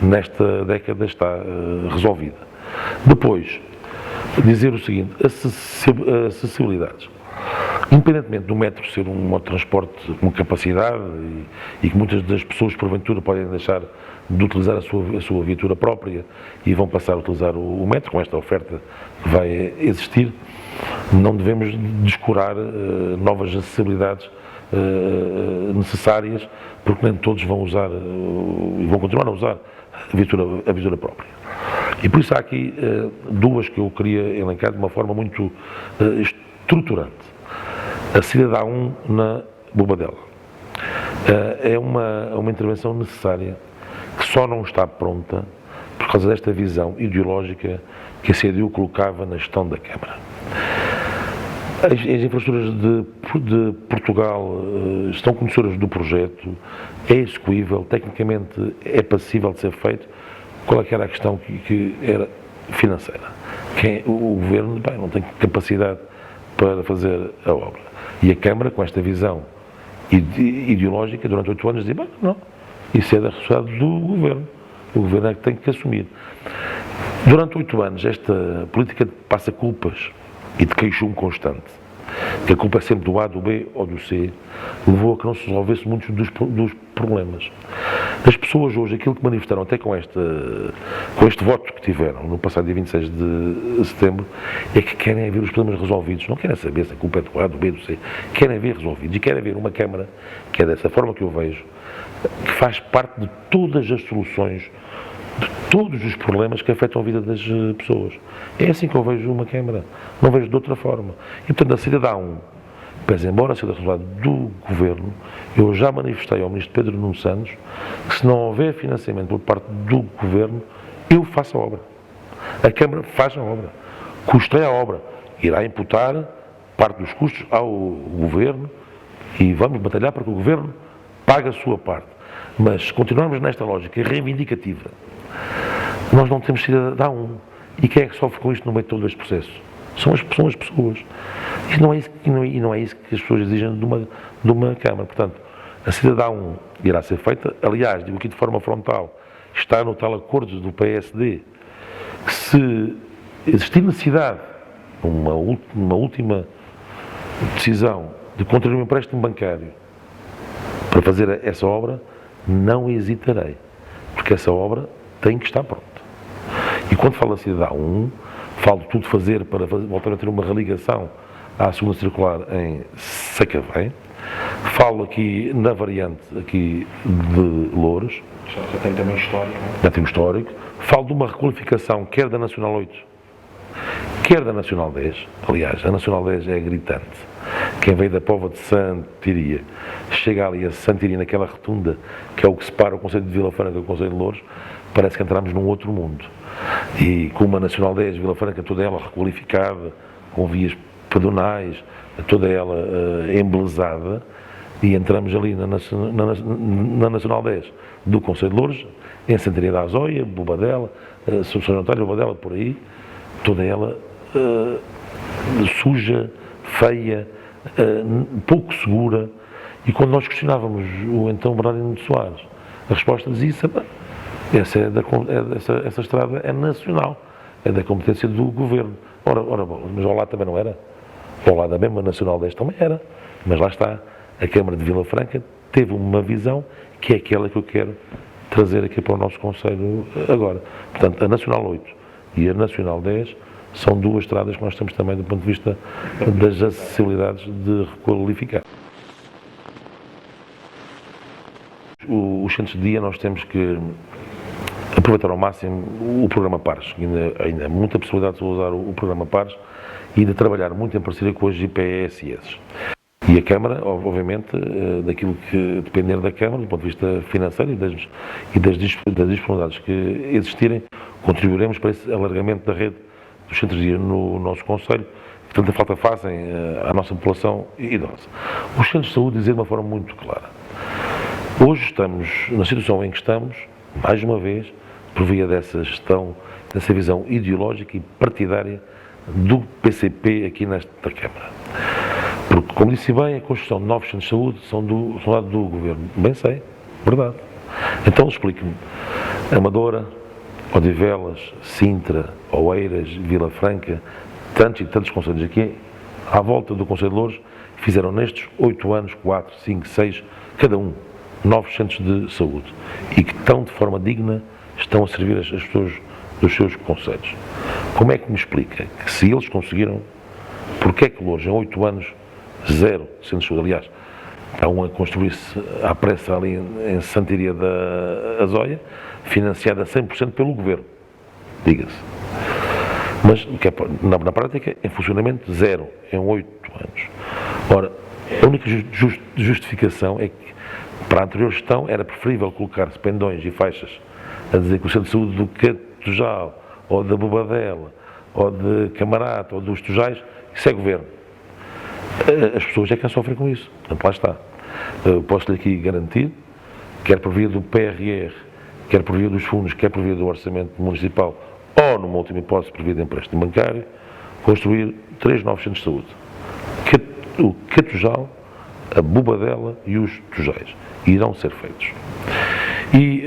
nesta década está resolvida. Depois, dizer o seguinte, acessibilidades. Independentemente do metro ser um modo de transporte com capacidade e que muitas das pessoas, porventura, podem deixar de utilizar a sua viatura própria e vão passar a utilizar o metro, com esta oferta que vai existir, não devemos descurar novas acessibilidades necessárias, porque nem todos vão usar e vão continuar a usar a viatura própria. E por isso há aqui duas que eu queria elencar de uma forma muito estruturante. A saída da A1 na Bobadela. É uma intervenção necessária que só não está pronta por causa desta visão ideológica que a CDU colocava na gestão da Câmara. As infraestruturas de Portugal estão conhecedoras do projeto, é execuível, tecnicamente é passível de ser feito. Qual é que era a questão que era financeira? O Governo não tem capacidade para fazer a obra. E a Câmara, com esta visão ideológica, durante 8 anos, dizia, não, isso é da responsabilidade do Governo. O Governo é que tem que assumir. Durante 8 anos, esta política de passa-culpas e de queixume constante, que a culpa é sempre do A, do B ou do C, levou a que não se resolvesse muitos dos problemas. As pessoas hoje, aquilo que manifestaram até com este voto que tiveram no passado dia 26 de setembro, é que querem ver os problemas resolvidos, não querem saber se a culpa é do A, do B, do C, querem ver resolvidos e querem ver uma Câmara, que é dessa forma que eu vejo, que faz parte de todas as soluções de todos os problemas que afetam a vida das pessoas. É assim que eu vejo uma Câmara, não vejo de outra forma. E, portanto, a cidadão, pese embora seja resultado do Governo, eu já manifestei ao Ministro Pedro Nuno Santos que se não houver financiamento por parte do Governo, eu faço a obra. A Câmara faz a obra. Custeia a obra. Irá imputar parte dos custos ao Governo e vamos batalhar para que o Governo pague a sua parte. Mas se continuarmos nesta lógica reivindicativa, nós não temos cidadão. E quem é que sofre com isto no meio de todo este processo? São as pessoas. E não é isso que as pessoas exigem de uma Câmara. Portanto, a cidadão irá ser feita. Aliás, digo aqui de forma frontal, está no tal acordo do PSD, que se existir necessidade, uma última decisão de contrair um empréstimo bancário para fazer essa obra, não hesitarei, porque essa obra tem que estar pronta. E quando falo assim de A1, falo de tudo fazer para voltar a ter uma religação à segunda circular em Sacavém, falo aqui na variante aqui de Loures. Já tem também histórico, não é? Já tem um histórico. Falo de uma requalificação quer da Nacional 8, quer da Nacional 10. Aliás, a Nacional 10 é gritante. Quem veio da Póvoa de Santiria, chega ali a Santiria, naquela rotunda, que é o que separa o Concelho de Vila Franca do Concelho de Loures, parece que entramos num outro mundo. E com uma Nacional 10, Vila Franca, toda ela requalificada, com vias pedonais, toda ela embelezada, e entramos ali na Nacional 10 do Concelho de Loures, em Santiria da Azóia, Bobadela, São António, Bobadela, por aí, toda ela suja, feia, pouco segura. E quando nós questionávamos o então Bernardino de Soares, a resposta dizia isso: essa estrada é nacional, é da competência do Governo. Ora bom, mas ao lado também não era. Ao lado da mesma Nacional 10 também era. Mas lá está, a Câmara de Vila Franca teve uma visão que é aquela que eu quero trazer aqui para o nosso Conselho agora. Portanto, a Nacional 8 e a Nacional 10 são duas estradas que nós temos também do ponto de vista das acessibilidades de requalificar. Os centros de dia nós temos que aproveitar ao máximo o programa PARES. Ainda há muita possibilidade de usar o programa PARES e de trabalhar muito em parceria com as IPSS. E a Câmara, obviamente, daquilo que depender da Câmara, do ponto de vista financeiro e das disponibilidades que existirem, contribuiremos para esse alargamento da rede dos centros de dia no nosso Conselho, que tanta falta fazem à nossa população idosa. Os centros de saúde dizem de uma forma muito clara. Hoje estamos na situação em que estamos, mais uma vez, por via dessa gestão, dessa visão ideológica e partidária do PCP aqui nesta Câmara. Porque, como disse bem, a construção de novos centros de saúde são do lado do Governo. Bem sei, verdade. Então explique-me, Amadora, Odivelas, Sintra, Oeiras, Vila Franca, tantos e tantos concelhos aqui, à volta do Concelho de Loures, fizeram nestes 8 anos, 4, 5, 6, cada um, novos centros de saúde e que estão de forma digna, estão a servir as pessoas dos seus concelhos. Como é que me explica que se eles conseguiram, porque é que Loures em 8 anos, 0 centros de saúde, aliás, estão a construir-se à pressa ali em Santiria da Azóia, financiada 100% pelo Governo, diga-se. Mas na prática, em funcionamento, 0 em 8 anos. Ora, a única justificação é que para a anterior gestão era preferível colocar-se pendões e faixas a dizer que o centro de saúde do Catujal, ou da Bobadela, ou de Camarata, ou dos Tujais, isso é Governo. as pessoas é quem sofrem com isso. Portanto, lá está. Posso-lhe aqui garantir, quer por via do PRR, quer por via dos fundos, quer por via do orçamento municipal, ou, numa última hipótese, por via de empréstimo bancário, construir 3 novos centros de saúde. O Catujal, a Bobadela e os Tujais. Irão ser feitos. E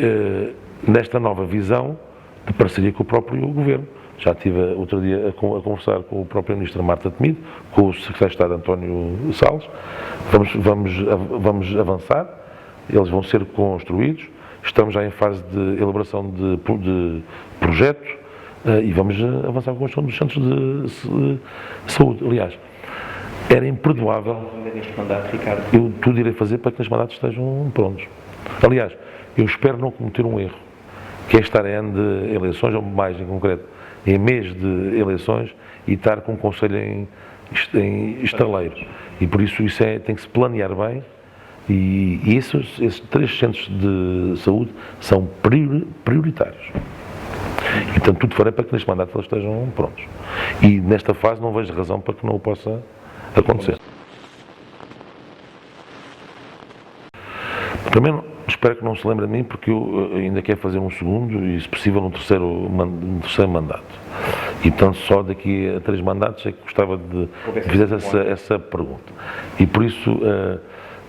nesta nova visão de parceria com o próprio Governo. Já estive outro dia a conversar com o próprio Ministro Marta Temido, com o Secretário de Estado António Salles. Vamos avançar, eles vão ser construídos, estamos já em fase de elaboração de projeto e vamos avançar com a construção dos centros de saúde. Aliás, era imperdoável. Eu tudo irei fazer para que os mandatos estejam prontos. Aliás, eu espero não cometer um erro, que é estar em ano de eleições, ou mais em concreto, em mês de eleições, e estar com o Conselho em estaleiro. E por isso tem que se planear bem, e esses 3 centros de saúde são prioritários. E, portanto, tudo farei para que neste mandato eles estejam prontos. E nesta fase não vejo razão para que não o possa acontecer. Primeiro, espero que não se lembre de mim, porque eu ainda quero fazer um segundo e, se possível, um terceiro mandato. E, portanto, só daqui a 3 mandatos é que gostava de fazer essa pergunta. E, por isso,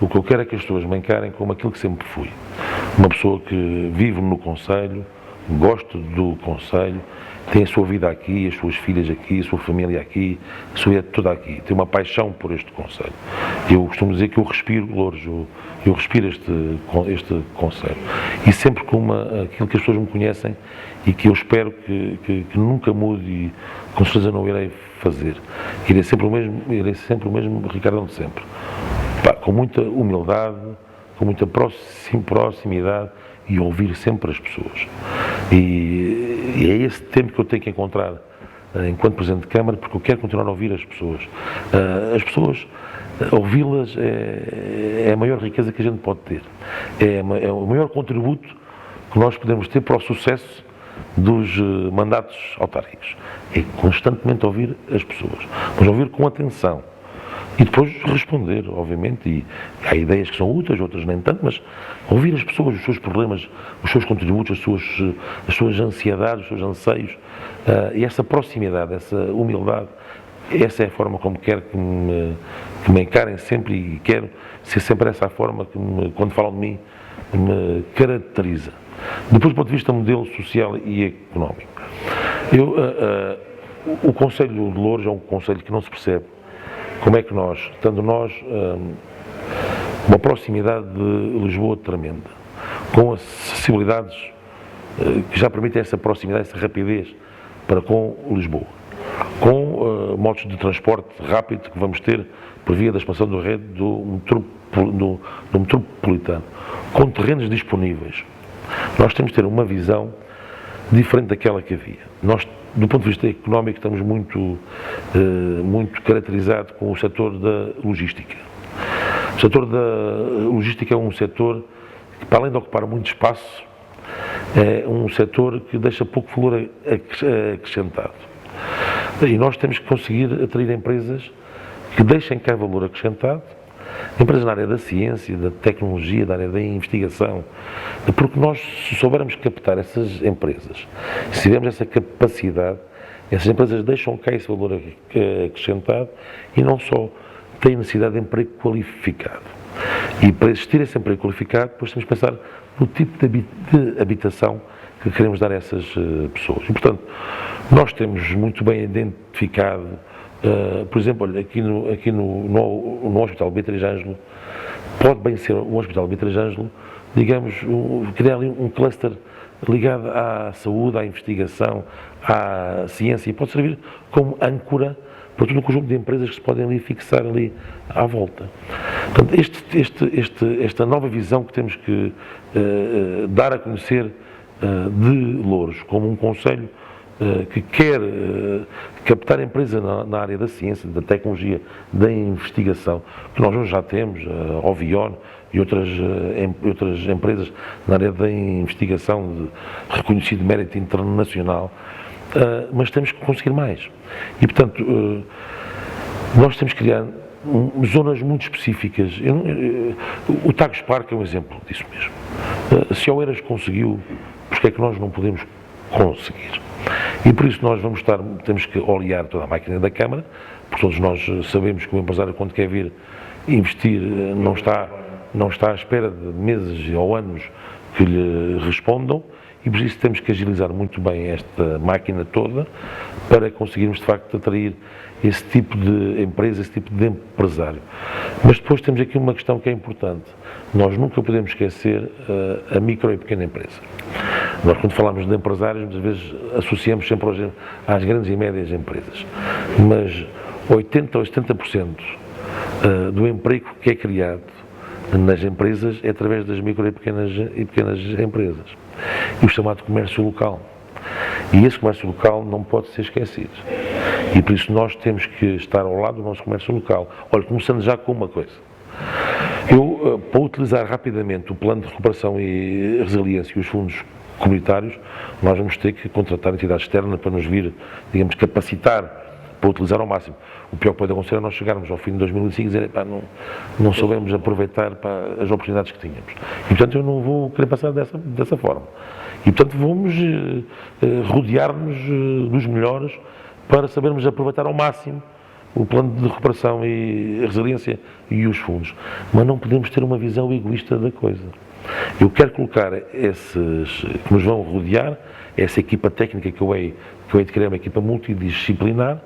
o que eu quero é que as pessoas me encarem como aquilo que sempre fui. Uma pessoa que vive no Conselho, gosto do Conselho, tem a sua vida aqui, as suas filhas aqui, a sua família aqui, a sua vida toda aqui. Tem uma paixão por este Conselho. Eu costumo dizer que eu respiro Loures, eu respiro este Conselho. E sempre com aquilo que as pessoas me conhecem e que eu espero que nunca mude, e com certeza não irei fazer. Irei sempre o mesmo Ricardo de sempre. Com muita humildade, com muita proximidade, e ouvir sempre as pessoas. E é esse tempo que eu tenho que encontrar enquanto Presidente de Câmara, porque eu quero continuar a ouvir as pessoas. As pessoas, ouvi-las é a maior riqueza que a gente pode ter. É o maior contributo que nós podemos ter para o sucesso dos mandatos autárquicos. É constantemente ouvir as pessoas. Mas ouvir com atenção. E depois responder, obviamente, e há ideias que são úteis, outras nem tanto, mas ouvir as pessoas, os seus problemas, os seus contributos, as suas ansiedades, os seus anseios, e essa proximidade, essa humildade, essa é a forma como quero que me encarem sempre, e quero ser sempre essa a forma que, quando falam de mim, me caracteriza. Depois, do ponto de vista modelo social e económico, o Conselho de Loures é um conselho que não se percebe. Como é que nós, estando nós uma proximidade de Lisboa tremenda, com acessibilidades que já permitem essa proximidade, essa rapidez para com Lisboa, com modos de transporte rápido que vamos ter por via da expansão da rede do metropolitano, com terrenos disponíveis, nós temos de ter uma visão diferente daquela que havia. Nós, do ponto de vista económico, estamos muito caracterizados com o setor da logística. O setor da logística é um setor que, para além de ocupar muito espaço, é um setor que deixa pouco valor acrescentado. E nós temos que conseguir atrair empresas que deixem cá valor acrescentado, empresas na área da ciência, da tecnologia, da área da investigação, porque nós, se soubermos captar essas empresas, se tivermos essa capacidade, essas empresas deixam cá esse valor acrescentado e não só têm necessidade de emprego qualificado. E para existir esse emprego qualificado, depois temos que pensar no tipo de habitação que queremos dar a essas pessoas. E, portanto, nós temos muito bem identificado, por exemplo, olha, aqui no Hospital Beatriz Ângelo, pode bem ser um Hospital Beatriz Ângelo, digamos, criar ali um cluster ligado à saúde, à investigação, à ciência, e pode servir como âncora para todo um conjunto de empresas que se podem ali fixar ali à volta. Portanto, esta nova visão que temos que dar a conhecer de Loures, como um concelho que quer captar empresas na área da ciência, da tecnologia, da investigação, que nós já temos, a Ovion e outras empresas na área da investigação de reconhecido mérito internacional, mas temos que conseguir mais. E, portanto, nós temos que criar zonas muito específicas. O Tagus Park é um exemplo disso mesmo. Se a Oeiras conseguiu, porque é que nós não podemos conseguir? E por isso nós temos que olhar toda a máquina da Câmara, porque todos nós sabemos que o empresário, quando quer vir investir, não está à espera de meses ou anos que lhe respondam, e por isso temos que agilizar muito bem esta máquina toda para conseguirmos de facto atrair esse tipo de empresa, esse tipo de empresário. Mas depois temos aqui uma questão que é importante. Nós nunca podemos esquecer a micro e pequena empresa. Nós, quando falamos de empresários, muitas vezes associamos sempre às grandes e médias empresas. Mas 80% ou 70% do emprego que é criado nas empresas é através das micro e pequenas empresas. E o chamado comércio local. E esse comércio local não pode ser esquecido. E por isso nós temos que estar ao lado do nosso comércio local. Olha, começando já com uma coisa. Para utilizar rapidamente o plano de recuperação e resiliência e os fundos comunitários, nós vamos ter que contratar entidade externa para nos vir, digamos, capacitar para utilizar ao máximo. O pior que pode acontecer é nós chegarmos ao fim de 2005 e dizer, não soubemos aproveitar as oportunidades que tínhamos. E, portanto, eu não vou querer passar dessa forma. E, portanto, vamos rodear-nos dos melhores para sabermos aproveitar ao máximo o plano de recuperação e resiliência e os fundos. Mas não podemos ter uma visão egoísta da coisa. Eu quero colocar esses que nos vão rodear, essa equipa técnica que eu hei de criar, uma equipa multidisciplinar,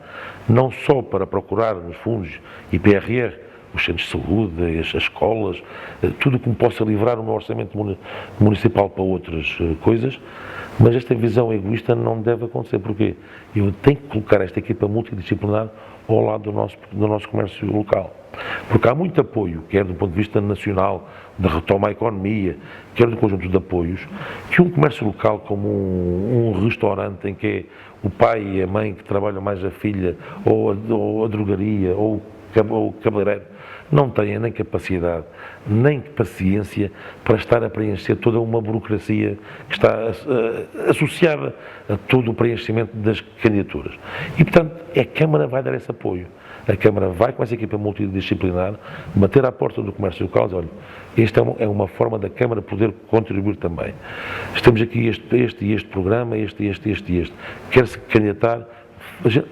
não só para procurar nos fundos IPRR, os centros de saúde, as escolas, tudo o que me possa livrar o meu orçamento municipal para outras coisas, mas esta visão egoísta não deve acontecer. Porquê? Eu tenho que colocar esta equipa multidisciplinar ao lado do nosso comércio local. Porque há muito apoio, quer do ponto de vista nacional, da retoma à economia, quer do conjunto de apoios, que um comércio local como um restaurante em que é o pai e a mãe que trabalham mais a filha, ou a drogaria, ou o cabeleireiro, não têm nem capacidade, nem paciência para estar a preencher toda uma burocracia que está associada a todo o preenchimento das candidaturas. E, portanto, a Câmara vai dar esse apoio. A Câmara vai, com essa equipa multidisciplinar, bater à porta do comércio local e dizer, olha, esta é uma forma da Câmara poder contribuir também. Temos aqui este programa, este. Quer-se candidatar,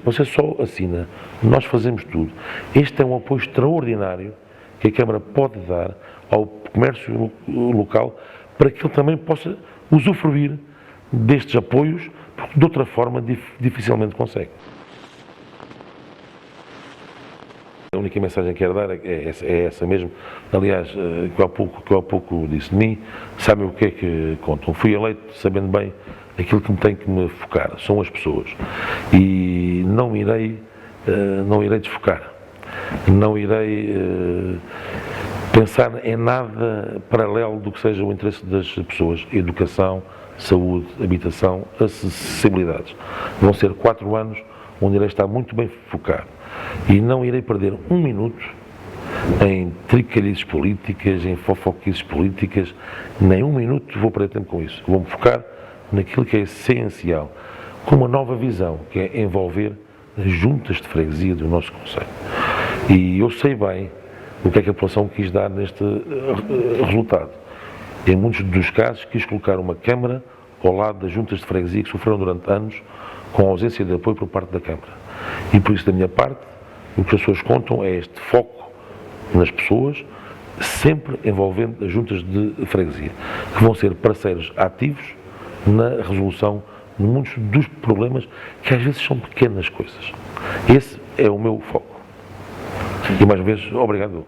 você só assina, nós fazemos tudo. Este é um apoio extraordinário que a Câmara pode dar ao comércio local para que ele também possa usufruir destes apoios, porque de outra forma dificilmente consegue. A única mensagem que quero dar é essa mesmo. Aliás, que eu há pouco disse de mim, sabem o que é que contam. Fui eleito sabendo bem aquilo que tem que me focar, são as pessoas. E não irei desfocar. Não irei pensar em nada paralelo do que seja o interesse das pessoas. Educação, saúde, habitação, acessibilidades. Vão ser 4 anos onde irei estar muito bem focado. E não irei perder um minuto em tricalhices políticas, em fofoquices políticas, nem um minuto vou perder tempo com isso. Vou-me focar naquilo que é essencial, com uma nova visão, que é envolver as juntas de freguesia do nosso concelho. E eu sei bem o que é que a população quis dar neste resultado. Em muitos dos casos quis colocar uma Câmara ao lado das juntas de freguesia que sofreram durante anos com a ausência de apoio por parte da Câmara. E por isso, da minha parte, o que as pessoas contam é este foco nas pessoas, sempre envolvendo as juntas de freguesia, que vão ser parceiros ativos na resolução de muitos dos problemas que às vezes são pequenas coisas. Esse é o meu foco. E mais uma vez, obrigado.